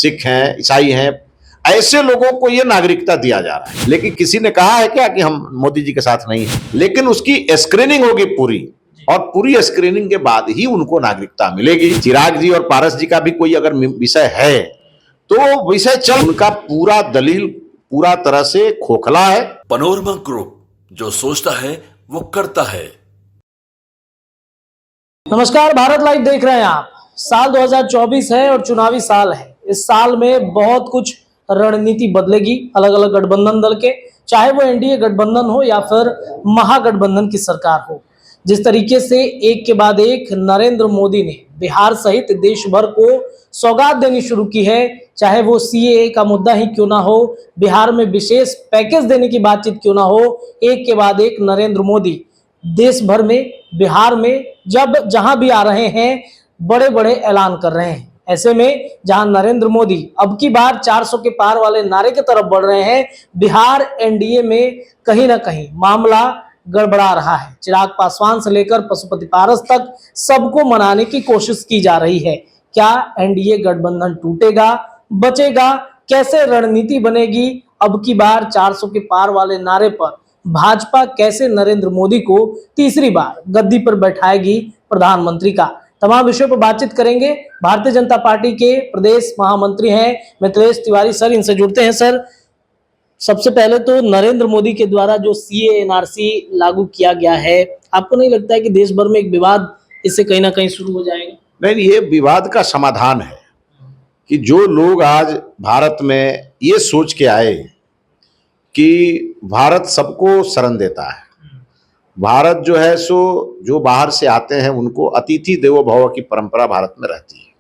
सिख हैं, ईसाई हैं, ऐसे लोगों को ये नागरिकता दिया जा रहा है। लेकिन किसी ने कहा है क्या कि हम मोदी जी के साथ नहीं हैं? लेकिन उसकी स्क्रीनिंग होगी पूरी, और पूरी स्क्रीनिंग के बाद ही उनको नागरिकता मिलेगी। चिराग जी और पारस जी का भी कोई अगर विषय है तो विषय चल, उनका पूरा दलील पूरा तरह से खोखला है। पनोरमा ग्रुप, जो सोचता है वो करता है। नमस्कार, भारत लाइव देख रहे हैं आप। साल 2024 है और चुनावी साल है। इस साल में बहुत कुछ रणनीति बदलेगी अलग अलग गठबंधन दल के, चाहे वो एनडीए गठबंधन हो या फिर महागठबंधन की सरकार हो। जिस तरीके से एक के बाद एक नरेंद्र मोदी ने बिहार सहित देश भर को सौगात देनी शुरू की है, चाहे वो सीएए का मुद्दा ही क्यों ना हो, बिहार में विशेष पैकेज देने की बातचीत क्यों ना हो, एक के बाद एक नरेंद्र मोदी देश भर में, बिहार में जब जहां भी आ रहे हैं बड़े बड़े ऐलान कर रहे हैं। ऐसे में जहां नरेंद्र मोदी अब की बार 400 के पार वाले नारे की तरफ बढ़ रहे हैं, बिहार एनडीए में कहीं ना कहीं मामला गड़बड़ा रहा है। चिराग पासवान से लेकर पशुपति पारस तक सबको मनाने की कोशिश की जा रही है। क्या एनडीए गठबंधन टूटेगा, बचेगा, कैसे रणनीति बनेगी? अब की बार 400 के पार वाले नारे पर भाजपा कैसे नरेंद्र मोदी को तीसरी बार गद्दी पर बैठाएगी प्रधानमंत्री का, तमाम विषयों पर बातचीत करेंगे। भारतीय जनता पार्टी के प्रदेश महामंत्री हैं मिथिलेश तिवारी सर, इनसे जुड़ते हैं। सर, सबसे पहले तो नरेंद्र मोदी के द्वारा जो सीएए एनआरसी लागू किया गया है, आपको नहीं लगता है कि देश भर में एक विवाद इससे कहीं ना कहीं शुरू हो जाएगा? नहीं, ये विवाद का समाधान है कि जो लोग आज भारत में ये सोच के आए कि भारत सबको शरण देता है, भारत जो है सो जो बाहर से आते हैं उनको अतिथि देवो भव की परंपरा भारत में रहती है,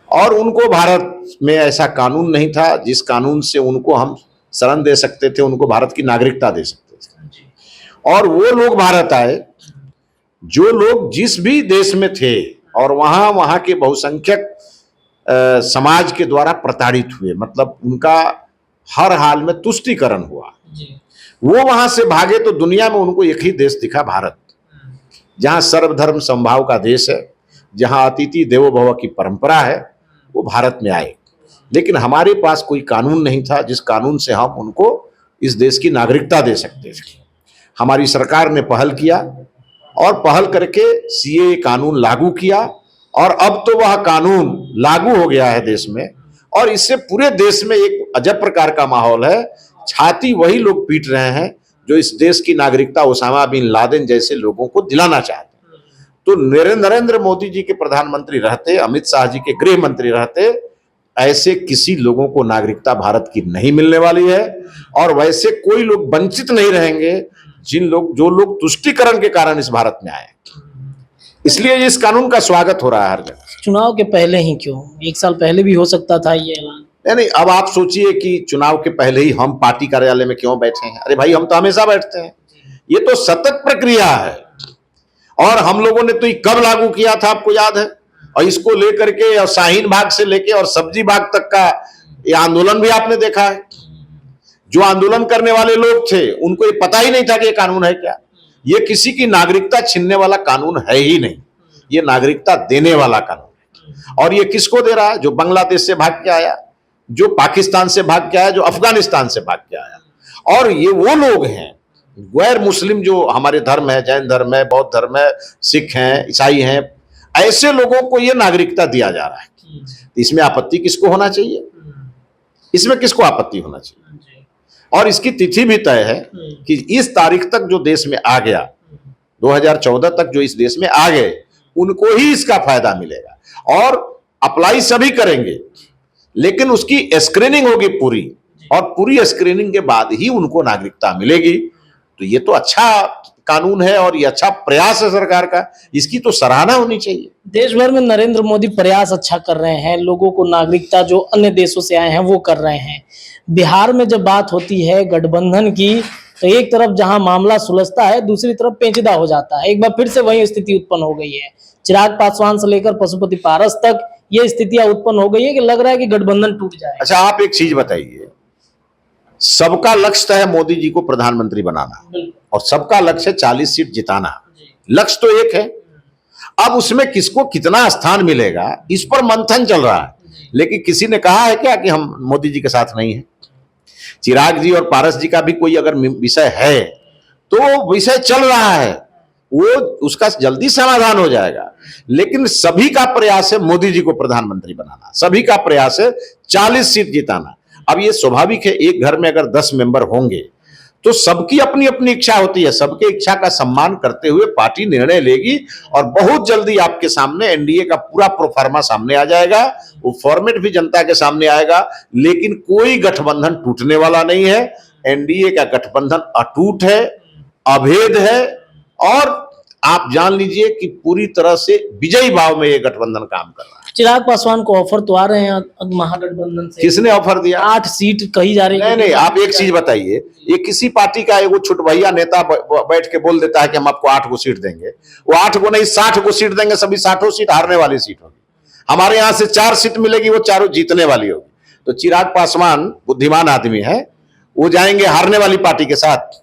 और उनको भारत में ऐसा कानून नहीं था जिस कानून से उनको हम शरण दे सकते थे, उनको भारत की नागरिकता दे सकते थे। और वो लोग भारत आए जो लोग जिस भी देश में थे और वहाँ के बहुसंख्यक समाज के द्वारा प्रताड़ित हुए, मतलब उनका हर हाल में तुष्टीकरण हुआ, वो वहां से भागे तो दुनिया में उनको एक ही देश दिखा, भारत, जहां सर्वधर्म समभाव का देश है, जहां अतिथि देवो भव की परंपरा है, वो भारत में आए। लेकिन हमारे पास कोई कानून नहीं था जिस कानून से हम उनको इस देश की नागरिकता दे सकते थे। हमारी सरकार ने पहल किया और पहल करके सीएए कानून लागू किया, और अब तो वह कानून लागू हो गया है देश में, और इससे पूरे देश में एक अजब प्रकार का माहौल है। छाती वही लोग पीट रहे हैं जो इस देश की नागरिकता ओसामा बिन लादेन जैसे लोगों को दिलाना चाहते हैं। तो नरेंद्र मोदी जी के प्रधानमंत्री रहते, अमित शाह जी के गृह मंत्री रहते, ऐसे किसी लोगों को नागरिकता भारत की नहीं मिलने वाली है, और वैसे कोई लोग वंचित नहीं रहेंगे जो लोग तुष्टीकरण के कारण इस भारत में आए। इसलिए इस कानून का स्वागत हो रहा है हर जगह। चुनाव के पहले ही क्यों? एक साल पहले भी हो सकता था ये ऐलान। नहीं, अब आप सोचिए कि चुनाव के पहले ही हम पार्टी कार्यालय में क्यों बैठे हैं? अरे भाई, हम तो हमेशा बैठते हैं। ये तो सतत प्रक्रिया है, और हम लोगों ने तो ये कब लागू किया था आपको याद है? और इसको लेकर के और शाहीन बाग से लेके और सब्जी बाग तक का ये आंदोलन भी आपने देखा है। जो आंदोलन करने वाले लोग थे उनको ये पता ही नहीं था कि ये कानून है क्या। ये किसी की नागरिकता छीनने वाला कानून है ही नहीं, ये नागरिकता देने वाला कानून है। और ये किसको दे रहा है? जो बांग्लादेश से भाग के आया, जो पाकिस्तान से भाग के आया, जो अफगानिस्तान से भाग के आया। और ये वो लोग हैं गैर मुस्लिम, जो हमारे धर्म है, जैन धर्म है, बौद्ध धर्म है, सिख हैं, ईसाई हैं, ऐसे लोगों को ये नागरिकता दिया जा रहा है। इसमें आपत्ति किसको होना चाहिए? इसमें किसको आपत्ति होना चाहिए? और इसकी तिथि भी तय है कि इस तारीख तक जो देश में आ गया, 2014 तक जो इस देश में आ गए, उनको ही इसका फायदा मिलेगा। और अप्लाई सभी करेंगे, लेकिन उसकी स्क्रीनिंग होगी पूरी, और पूरी स्क्रीनिंग के बाद ही उनको नागरिकता मिलेगी। तो ये तो अच्छा कानून है और ये अच्छा प्रयास है सरकार का, इसकी तो सराहना होनी चाहिए। देश भर में नरेंद्र मोदी प्रयास अच्छा कर रहे हैं, लोगों को नागरिकता जो अन्य देशों से आए हैं वो कर रहे हैं। बिहार में जब बात होती है गठबंधन की, तो एक तरफ जहां मामला सुलझता है, दूसरी तरफ पेचीदा हो जाता है। एक बार फिर से वही स्थिति उत्पन्न हो गई है। चिराग पासवान से लेकर पशुपति पारस तक ये स्थितियां उत्पन्न हो गई है कि लग रहा है कि गठबंधन टूट जाए। अच्छा, आप एक चीज बताइए, सबका लक्ष्य है मोदी जी को प्रधानमंत्री बनाना, और सबका लक्ष्य है 40 सीट जिताना। लक्ष्य तो एक है। अब उसमें किसको कितना स्थान मिलेगा इस पर मंथन चल रहा है, लेकिन किसी ने कहा है क्या कि हम मोदी जी के साथ नहीं है। चिराग जी और पारस जी का भी कोई अगर विषय है तो विषय चल रहा है, वो उसका जल्दी समाधान हो जाएगा। लेकिन सभी का प्रयास है मोदी जी को प्रधानमंत्री बनाना, सभी का प्रयास है 40 सीट जिताना। अब ये स्वाभाविक है, एक घर में अगर 10 मेंबर होंगे तो सबकी अपनी अपनी इच्छा होती है, सबके इच्छा का सम्मान करते हुए पार्टी निर्णय लेगी और बहुत जल्दी आपके सामने एनडीए का पूरा प्रोफार्मा सामने आ जाएगा, वो फॉर्मेट भी जनता के सामने आएगा। लेकिन कोई गठबंधन टूटने वाला नहीं है, एनडीए का गठबंधन अटूट है, अभेद है और आप जान लीजिए कि पूरी तरह से विजयी भाव में ये गठबंधन काम कर रहा है। चिराग पासवान को ऑफर तो आ रहे हैं महागठबंधन से, किसने ऑफर दिया? 8 सीट कही जा रही है। नहीं, आप एक चीज बताइए, ये किसी पार्टी का एगो छुटभैया नेता बैठ के बोल देता है कि हम आपको 8 को सीट देंगे, वो 8 को नहीं 60 को सीट देंगे, सभी 60 सीट हारने वाली सीट होगी। हमारे यहां से 4 सीट मिलेगी, वो चारों जीतने वाली होगी। तो चिराग पासवान बुद्धिमान आदमी है, वो जाएंगे हारने वाली पार्टी के साथ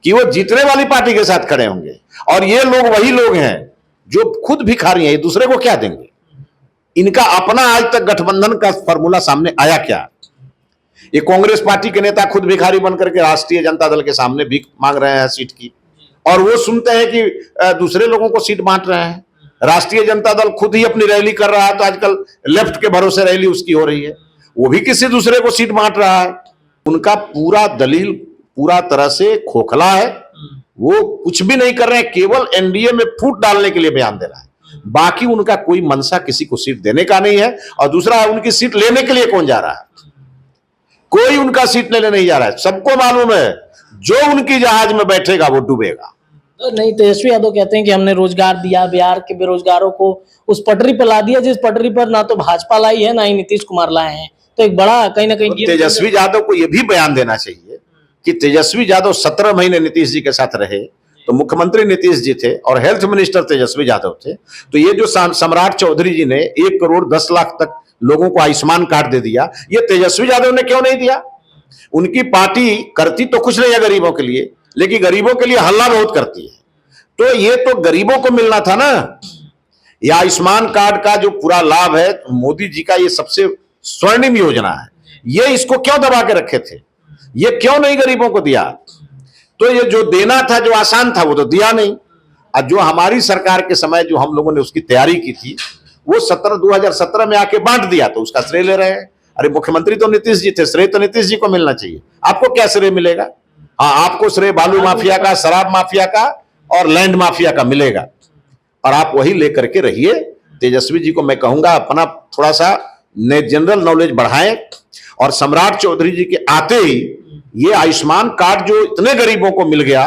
कि वो जीतने वाली पार्टी के साथ खड़े होंगे। और ये लोग वही लोग हैं जो खुद भिखारी हैं, ये दूसरे को क्या देंगे? इनका अपना आज तक गठबंधन का फॉर्मूला सामने आया क्या? ये कांग्रेस पार्टी के नेता खुद भिखारी बनकर के राष्ट्रीय जनता दल के सामने भीख मांग रहे हैं सीट की, और वो सुनते हैं कि दूसरे लोगों को सीट बांट रहे हैं। राष्ट्रीय जनता दल खुद ही अपनी रैली कर रहा है, तो आजकल लेफ्ट के भरोसे रैली उसकी हो रही है, वो भी किसी दूसरे को सीट बांट रहा है। उनका पूरा दलील पूरा तरह से खोखला है, वो कुछ भी नहीं कर रहे हैं, केवल एनडीए में फूट डालने के लिए बयान दे रहा है। बाकी उनका कोई मनसा किसी को सीट देने का नहीं है। और दूसरा है, उनकी सीट लेने के लिए कौन जा रहा है? कोई उनका सीट लेने नहीं जा रहा है। सबको मालूम है जो उनकी जहाज में बैठेगा वो डूबेगा। नहीं, तेजस्वी यादव कहते हैं कि हमने रोजगार दिया, बिहार के बेरोजगारों को उस पटरी पर ला दिया जिस पटरी पर ना तो भाजपा लाई है ना ही नीतीश कुमार लाए हैं। तो एक बड़ा कहीं ना कहीं तेजस्वी यादव को यह भी बयान देना चाहिए कि तेजस्वी यादव 17 महीने नीतीश जी के साथ रहे, तो मुख्यमंत्री नीतीश जी थे और हेल्थ मिनिस्टर तेजस्वी यादव थे। तो ये जो सम्राट चौधरी जी ने 1 करोड़ 10 लाख तक लोगों को आयुष्मान कार्ड दे दिया, ये तेजस्वी यादव ने क्यों नहीं दिया? उनकी पार्टी करती तो कुछ नहीं है गरीबों के लिए, लेकिन गरीबों के लिए हल्ला बहुत करती है। तो ये तो गरीबों को मिलना था ना। ये आयुष्मान कार्ड का जो पूरा लाभ है, मोदी जी का ये सबसे स्वर्णिम योजना है, ये इसको क्यों दबा के रखे थे? ये क्यों नहीं गरीबों को दिया? तो ये जो देना था, जो आसान था, वो तो दिया नहीं। और जो हमारी सरकार के समय जो हम लोगों ने उसकी तैयारी की थी, वो 2017 में आके बांट दिया, तो उसका श्रेय ले रहे हैं। अरे मुख्यमंत्री तो नीतीश जी थे, श्रेय तो नीतीश जी को मिलना चाहिए। आपको क्या श्रेय मिलेगा? हाँ, आपको श्रेय बालू माफिया का, शराब माफिया का और लैंड माफिया का मिलेगा, और आप वही लेकर के रहिए। तेजस्वी जी को मैं कहूंगा अपना थोड़ा सा जनरल नॉलेज बढ़ाएं, और सम्राट चौधरी जी के आते ही ये आयुष्मान कार्ड जो इतने गरीबों को मिल गया,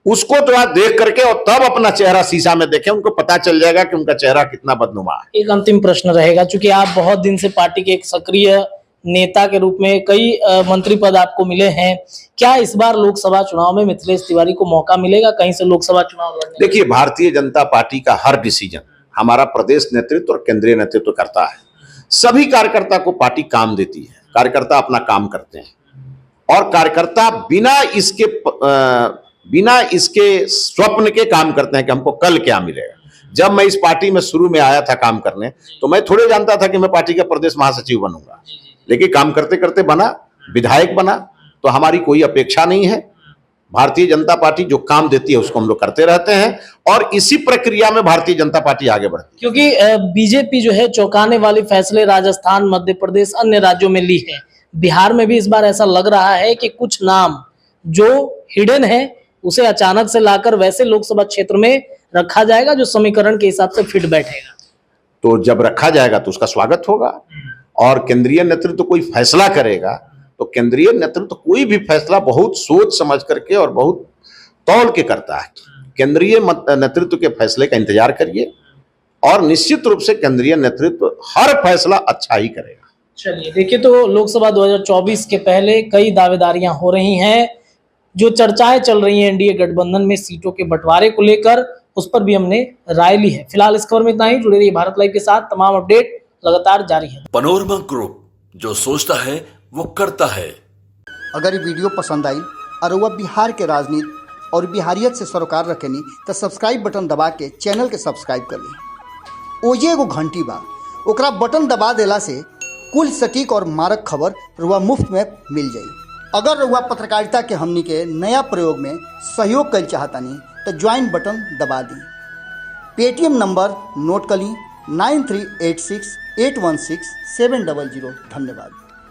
उसको तो आप देख करके और तब अपना चेहरा शीशा में देखें, उनको पता चल जाएगा कि उनका चेहरा कितना बदनुमा है। एक अंतिम प्रश्न रहेगा, चूंकि आप बहुत दिन से पार्टी के एक सक्रिय नेता के रूप में कई मंत्री पद आपको मिले हैं, क्या इस बार लोकसभा चुनाव में मिथिलेश तिवारी को मौका मिलेगा कहीं से लोकसभा चुनाव लड़ने? देखिए, भारतीय जनता पार्टी का हर डिसीजन हमारा प्रदेश नेतृत्व और केंद्रीय नेतृत्व करता है। सभी कार्यकर्ता को पार्टी काम देती है, कार्यकर्ता अपना काम करते हैं, और कार्यकर्ता बिना इसके स्वप्न के काम करते हैं कि हमको कल क्या मिलेगा। जब मैं इस पार्टी में शुरू में आया था काम करने, तो मैं थोड़े जानता था कि मैं पार्टी का प्रदेश महासचिव बनूंगा, लेकिन काम करते करते बना, विधायक बना। तो हमारी कोई अपेक्षा नहीं है। भारतीय जनता पार्टी जो काम देती है उसको हम लोग करते रहते हैं, और इसी प्रक्रिया में भारतीय जनता पार्टी आगे बढ़ती है। क्योंकि बीजेपी जो है चौंकाने वाले फैसले राजस्थान, मध्य प्रदेश, अन्य राज्यों में ली है। बिहार में भी इस बार ऐसा लग रहा है कि कुछ नाम जो हिडन है उसे अचानक से लाकर वैसे लोकसभा क्षेत्र में रखा जाएगा जो समीकरण के हिसाब से फिट बैठेगा। तो जब रखा जाएगा तो उसका स्वागत होगा, और केंद्रीय नेतृत्व कोई फैसला करेगा तो केंद्रीय नेतृत्व कोई भी फैसला बहुत सोच समझ करके और बहुत तौल के करता है। केंद्रीय नेतृत्व के फैसले का इंतजार करिए, और निश्चित रूप से केंद्रीय नेतृत्व हर फैसला अच्छा ही करेगा। चलिए, देखिए, तो लोकसभा 2024 के पहले कई दावेदारियां हो रही हैं, जो चर्चाएं चल रही हैं एनडीए गठबंधन में सीटों के बंटवारे को लेकर, उस पर भी हमने राय ली है। फिलहाल इस खबर में इतना ही। जुड़े रहिए भारत लाइव के साथ, तमाम अपडेट लगातार जारी है। पनोरमा ग्रुप, जो सोचता है वो करता है। अगर ये वीडियो पसंद आई और वह बिहार के राजनीति और बिहारियत से सरोकार रखेनी तो सब्सक्राइब बटन दबा के चैनल के सब्सक्राइब कर ली। ओजे एगो घंटी बा, ओकरा बटन दबा देला से कुल सटीक और मारक खबर रुआ मुफ्त में मिल जाई। अगर रुआ पत्रकारिता के हमनी के नया प्रयोग में सहयोग कर चाहतानी तो ज्वाइन बटन दबा दी। पेटीएम नंबर नोट कर ली 9386816700। धन्यवाद।